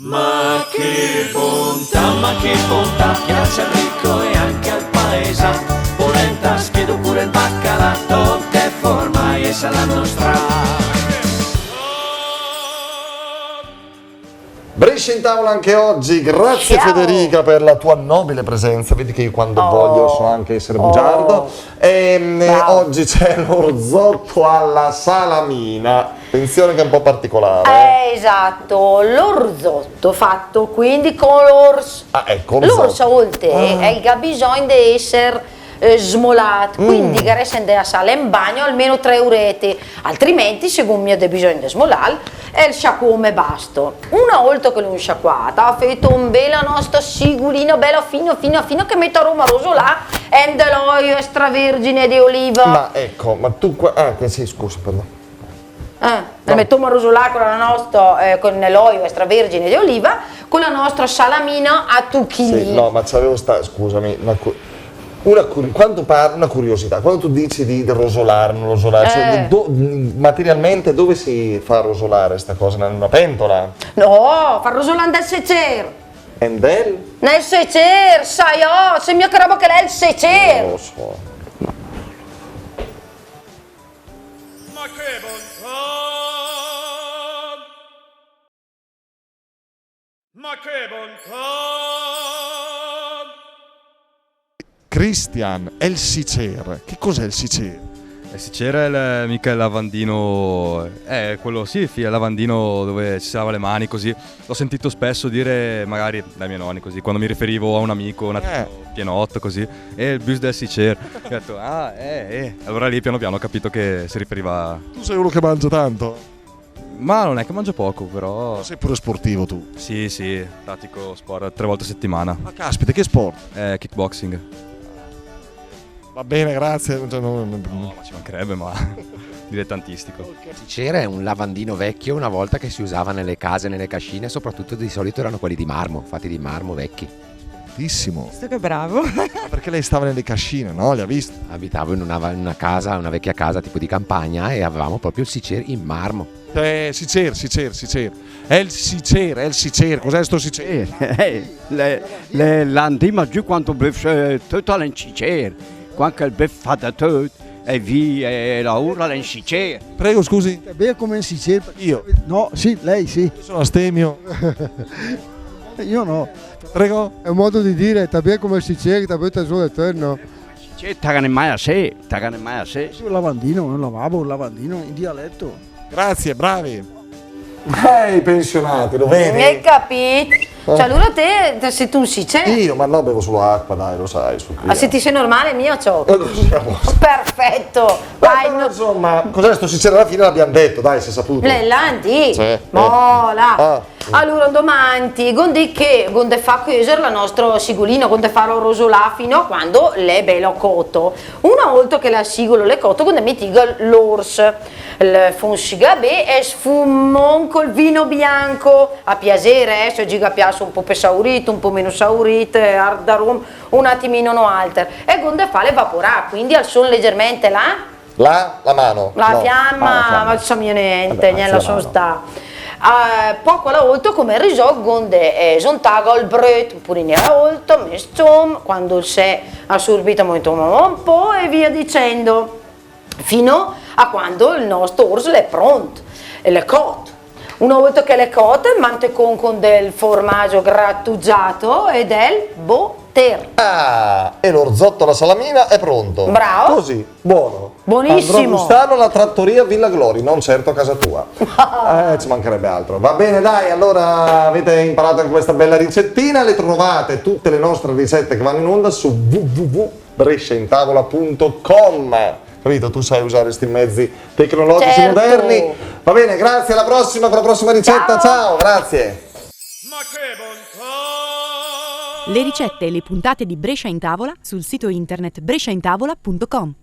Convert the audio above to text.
Ma che bontà, piace al ricco e anche al paesa. Polenta, schiedo pure il baccalà, che forma e sa la nostra. Brescia in tavola anche oggi, grazie Ciao. Federica per la tua nobile presenza, vedi che io quando voglio so anche essere bugiardo. Oggi c'è l'orzotto alla salamina, attenzione che è un po' particolare. Esatto, l'orzotto fatto quindi con l'orso. Ecco, L'orso a volte ha bisogno di essere smolato, quindi che resta a sala in bagno almeno 3 orette, altrimenti secondo me ha bisogno di smolare e il sciacquone e basta. Una volta che l'ho sciacquata ha fatto un bel nostro sigulino bello fino che metto a Roma rosolà e dell'olio extravergine di oliva. Ma ecco, ma tu qua... sì, scusa, perdono. La mettiamo a rosolare con la nostra, con l'olio extravergine di oliva, con la nostra salamina a tucchini. Sì, no, ma c'avevo scusami, una curiosità, quando tu dici di rosolare, non rosolare, cioè, materialmente dove si fa rosolare sta cosa? In una pentola? No, fa rosolare nel secer. Endel? Nel secer, sai, se mio che roba che è il secer. Non lo so. Ma che bontà! Ma che bontà! Christian, è il Sicer. Che cos'è il Sicer? Il Sicer è mica il lavandino, quello sì, il lavandino dove si lava le mani così. L'ho sentito spesso dire magari dai miei nonni così, quando mi riferivo a un amico, un attimo pienotto così, e il bus del Sicer. Ho detto, allora lì piano piano ho capito che si riferiva... Tu sei uno che mangia tanto? Ma non è che mangio poco, però... Sei pure sportivo tu? Sì, pratico sport 3 volte a settimana. Ma caspita, che sport? Kickboxing. Va bene, grazie. No, ma ci mancherebbe, ma dilettantistico. C'era un lavandino vecchio una volta che si usava nelle case, nelle cascine, soprattutto di solito erano quelli di marmo, fatti di marmo vecchi. Tantissimo. Che bravo. Perché lei stava nelle cascine, no? Li ha visti? Abitavo in una casa, una vecchia casa tipo di campagna e avevamo proprio il Sicer in marmo. Sicer. È il Sicer. Cos'è sto Sicer? L'andiamo giù quando tutto è in Sicer. Quando il beff fa da tutto e via la urla in Sicer. Prego, scusi. Beh, come in Sicer. Io? No, sì, lei sì. Io sono astemio. Io no. Prego? È un modo di dire, tabè come il Sicer, tabè te giù eterno. Sicer tagane mai a sé. Un lavandino, un lavandino in dialetto. Grazie, bravi. I pensionati, lo vedi? Mi hai capito? Cioè allora te sei tu un Sicer? Io, ma no, bevo solo acqua, dai, lo sai. Ma se ti sei normale mio ciò. Lo siamo. Perfetto. Vai, Però, insomma, cos'è sto Sicer alla fine l'abbiamo detto, dai, si è saputo. L'anti. Sì. Mola. Allora domani, gonde fa chiudere la nostra sigolina, gonde farlo rosolà fino a quando l'è bello cotto. Una volta che la sigolo le cotto, gonde mitiga l'ors. Il fonsigabè e sfumon col vino bianco a piacere, se giga piace un po' più saurito, un po' meno saurito, ardarum, un attimino no alter. E gonde fa l'evaporare, quindi al son leggermente La mano. la No. fiamma, ma so niente, niente la son sta. Poco alla volta come il risotto gonde zontago il brut, un purino alla volta, mestum, quando il sé assorbito molto un po' e via dicendo, fino a quando il nostro orso è pronto, e le cotto. Una volta che le cotte, mantecon con del formaggio grattugiato e del botter. E l'orzotto alla salamina è pronto. Bravo. Così, buono. Buonissimo. Andrò a gustarlo alla trattoria Villa Glori, non certo a casa tua. Ci mancherebbe altro. Va bene, dai, allora avete imparato anche questa bella ricettina. Le trovate tutte le nostre ricette che vanno in onda su www.bresciaintavola.com. Capito? Tu sai usare questi mezzi tecnologici moderni. Va bene, grazie, alla prossima con la prossima ricetta. Ciao, grazie. Ma che bontà! Le ricette e le puntate di Brescia in Tavola sul sito internet bresciaintavola.com.